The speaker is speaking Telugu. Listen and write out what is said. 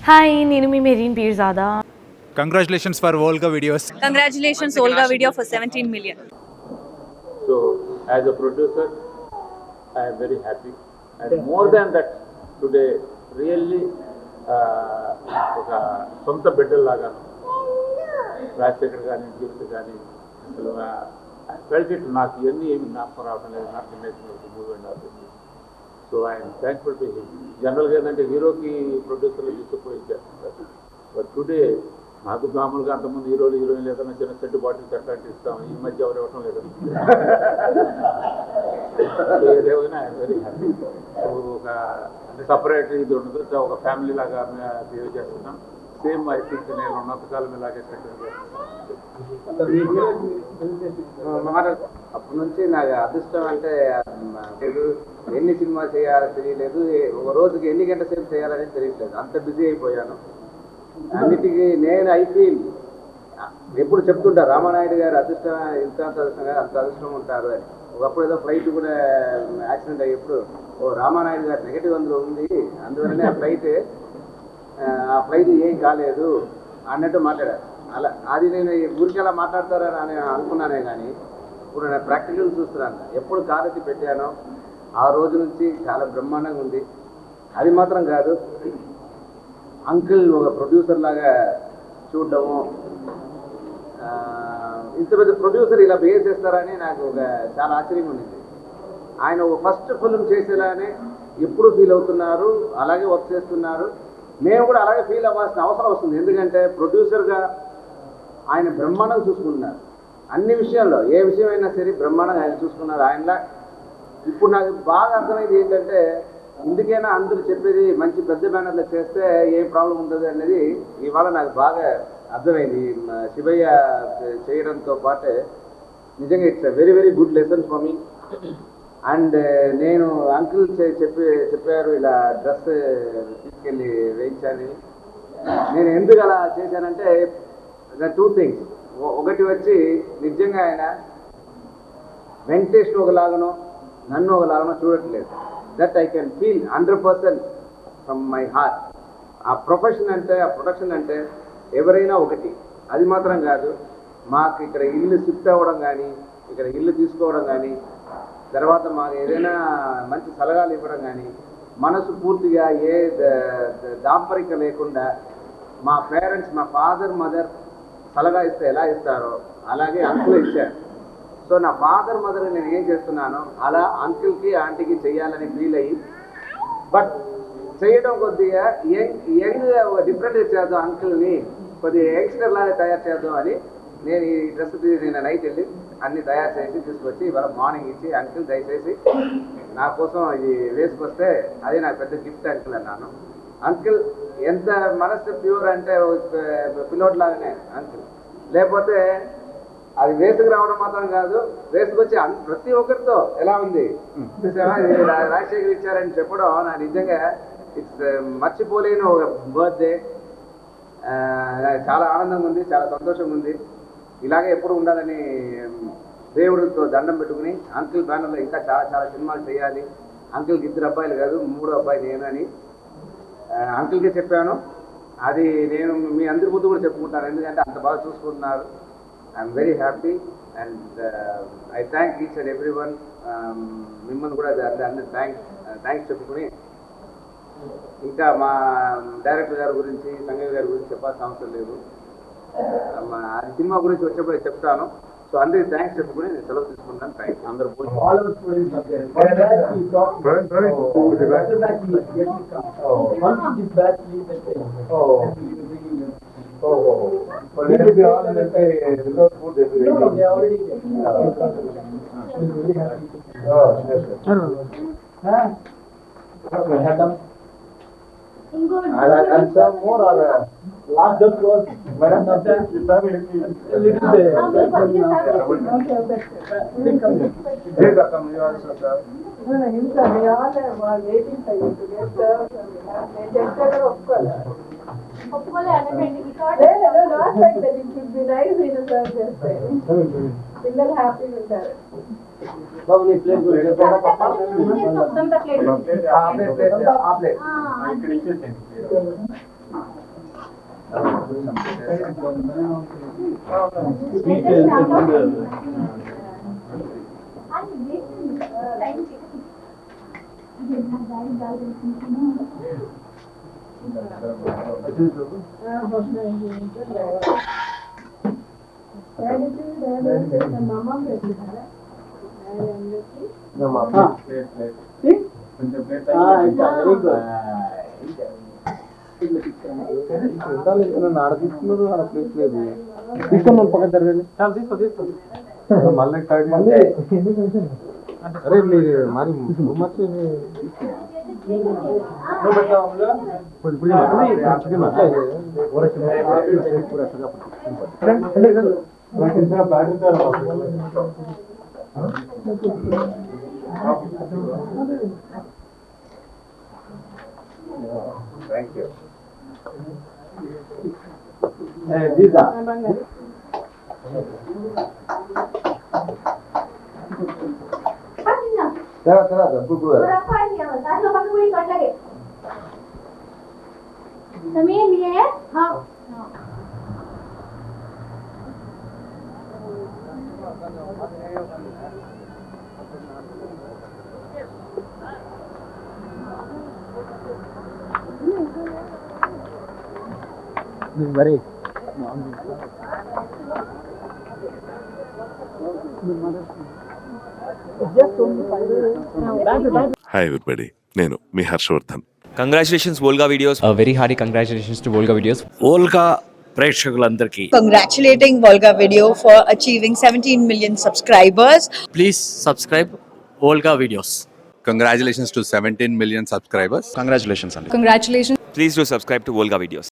హాయ్, నేను మీ Mehreen Pirzada. Congratulations for Volga videos. Congratulations, Olga video for 17 million. So, as a producer, I am very happy. And more than that, today, really, ఒక సొంత బిడ్డల్లాగాను రాజశేఖర్ కానీ జీవిత కానీ అసలు ఫెల్ట్ ఇట్ నాకు ఇవన్నీ ఏమి జ్ఞాపకం రావడం లేదు. నాకు movie and so I'm thankful to him. జనరల్గా ఏంటంటే హీరోకి ప్రొడ్యూసర్లు తీసుకుపోయి చేస్తుంటారు. బట్ టుడే నాకు మామూలుగా అంతకుముందు హీరోలు హీరోయిన్లు ఏదైనా చిన్న సెట్ బాటిల్స్ అట్లాంటి ఇస్తాం. ఈ మధ్య ఎవరు ఇవ్వటం లేదు. ఏదేమైనా ఐఎమ్ వెరీ హ్యాపీ. ఒక సపరేట్ ఇది ఉండదు, ఒక ఫ్యామిలీ లాగా బిహేవ్ చేస్తున్నాం. సేమ్ ఐ థింక్ నేను ఉన్నంతకాలం ఇలాగే సెటిల్ అప్పటి నుంచి నాకు అదృష్టం అంటే ఎన్ని సినిమా చేయాలో తెలియలేదు, ఒక రోజుకి ఎన్ని గంటల సేపు చేయాలని తెలియట్లేదు. అంత బిజీ అయిపోయాను అన్నిటికీ. నేను ఐ ఫీల్ ఎప్పుడు చెప్తుంటా రామానాయుడు గారు అదృష్టం ఇంత అదృష్టం గారు అంత అదృష్టం ఉంటారు అని. ఒకప్పుడు ఏదో ఫ్లైట్ కూడా యాక్సిడెంట్ అయ్యేప్పుడు రామానాయుడు గారు నెగటివ్ అందులో ఉంది, అందువల్లనే ఆ ఫ్లైట్ ఏం కాలేదు అన్నట్టు మాట్లాడారు. అలా అది నేను ఊరికి అలా మాట్లాడతారని అని అనుకున్నానే కానీ ఇప్పుడు నేను ప్రాక్టికల్ చూస్తున్నాను. ఎప్పుడు కారెత్తి పెట్టానో ఆ రోజు నుంచి చాలా బ్రహ్మాండంగా ఉంది. అది మాత్రం కాదు, అంకుల్ ఒక ప్రొడ్యూసర్ లాగా చూడడము, ఇంత పెద్ద ప్రొడ్యూసర్ ఇలా బిహేవ్ చేస్తారని నాకు చాలా ఆశ్చర్యంగా ఉండింది. ఆయన ఒక ఫస్ట్ ఫిల్మ్ చేసేలానే ఎప్పుడు ఫీల్ అవుతున్నారు, అలాగే వర్క్ చేస్తున్నారు. మేము కూడా అలాగే ఫీల్ అవ్వాల్సిన అవసరం వస్తుంది. ఎందుకంటే ప్రొడ్యూసర్గా ఆయన బ్రహ్మాండంగా చూసుకుంటున్నారు అన్ని విషయాల్లో. ఏ విషయమైనా సరే బ్రహ్మాండంగా ఆయన చూసుకున్నారు. ఆయనలా ఇప్పుడు నాకు బాగా అర్థమైంది ఏంటంటే, ఇందుకైనా అందరూ చెప్పేది మంచి పెద్ద బ్యానర్లో చేస్తే ఏం ప్రాబ్లం ఉంటుంది అనేది ఇవాళ నాకు బాగా అర్థమైంది. శివయ్య చేయడంతో పాటే నిజంగా it's a very very good lesson for me. And నేను అంకుల్ చెప్పారు ఇలా డ్రెస్ తీసుకెళ్ళి వేయించాలి. నేను ఎందుకు అలా చేశానంటే టూ థింగ్స్. ఒకటి వచ్చి నిజంగా ఆయన వెంకటేష్ను ఒకలాగనో నన్ను ఒకలాగనో చూడట్లేదు. That I can feel 100% from my heart. ఆ ప్రొఫెషన్ అంటే, ఆ ప్రొడక్షన్ అంటే ఎవరైనా ఒకటి. అది మాత్రం కాదు, మాకు ఇక్కడ ఇల్లు షిఫ్ట్ అవ్వడం కానీ, ఇక్కడ ఇల్లు తీసుకోవడం కానీ, తర్వాత మాకు ఏదైనా మంచి సలహాలు ఇవ్వడం కానీ, మనసు పూర్తిగా ఏ దాంపరిక లేకుండా మా పేరెంట్స్, మా ఫాదర్ మదర్ సలహా ఇస్తే ఎలా ఇస్తారో అలాగే అంకుల్ ఇచ్చారు. సో నా ఫాదర్ మదర్ నేను ఏం చేస్తున్నానో అలా అంకుల్కి ఆంటీకి చెయ్యాలని ఫీల్ అయ్యి, బట్ చేయడం కొద్దిగా యంగ్ డిఫరెంట్గా చేద్దాం, అంకుల్ని కొద్దిగా యంగ్స్టర్ లాగా తయారు చేద్దాం అని నేను ఈ డ్రెస్ నేను నైట్ వెళ్ళి అన్ని తయారు చేసి తీసుకొచ్చి ఇవాళ మార్నింగ్ ఇచ్చి, అంకుల్ దయచేసి నా కోసం ఇది వేసుకొస్తే అది నాకు పెద్ద గిఫ్ట్ అంకుల్ అన్నాను. అంకుల్ ఎంత మనసు ప్యూర్ అంటే పిల్లోడ్ లాగానే అంకుల్. లేకపోతే అది వేసుకు రావడం మాత్రం కాదు, వేసుకొచ్చి ప్రతి ఒక్కరితో ఎలా ఉంది రాజశేఖర్ ఇచ్చారని చెప్పడం నా నిజంగా ఇట్స్ మర్చిపోలేని ఒక బర్త్డే. చాలా ఆనందంగా ఉంది, చాలా సంతోషంగా ఉంది. ఇలాగే ఎప్పుడు ఉండాలని దేవుడితో దండం పెట్టుకుని అంకుల్ బ్యానర్లో ఇంకా చాలా చాలా సినిమాలు చేయాలి. అంకుల్కి 2 అబ్బాయిలు కాదు, 3వ అబ్బాయి నేను అని అంకుల్కే చెప్పాను. అది నేను మీ అందరి ముందు కూడా చెప్పుకుంటాను, ఎందుకంటే అంత బాగా చూసుకుంటున్నారు. I'm very happy and I thank each and every one. మిమ్మల్ని కూడా అందరి థ్యాంక్స్ చెప్పుకుని ఇంకా మా డైరెక్టర్ గారి గురించి, సంగయ్య గారి గురించి చెప్పాల్సిన అవసరం లేదు. సినిమా గురించి వచ్చేప్పుడు చెప్తాను. సో అందరికి థ్యాంక్స్ చెప్పుకుని నేను సెలవు తీసుకుంటాను. థ్యాంక్స్ అందరూ. And some more or last just was madam పిల్లలు హ్యాపీగా ఉంటారు. బాబు నీ ప్లేట్ ప్లేట్ ఆడ తీసుకున్నారు ఆడ ప్లేస్ లేదు తీసుకున్నాను పక్కన జరగండి మళ్ళీ అరే మీరు మరి థ్యాంక్ యూ समीर लिए है हाँ మరి హాయ్ ఎవ్రీబడి, నేను మీ Harshavardhan. Congratulations Volga videos. Very hearty congratulations to Volga videos. Volga ప్రేక్షకులందరికీ Congratulating Volga Video for achieving 17 million subscribers. Please subscribe Volga videos. Congratulations to 17 million subscribers. Congratulations అండి. Congratulations. Please do subscribe to Volga videos.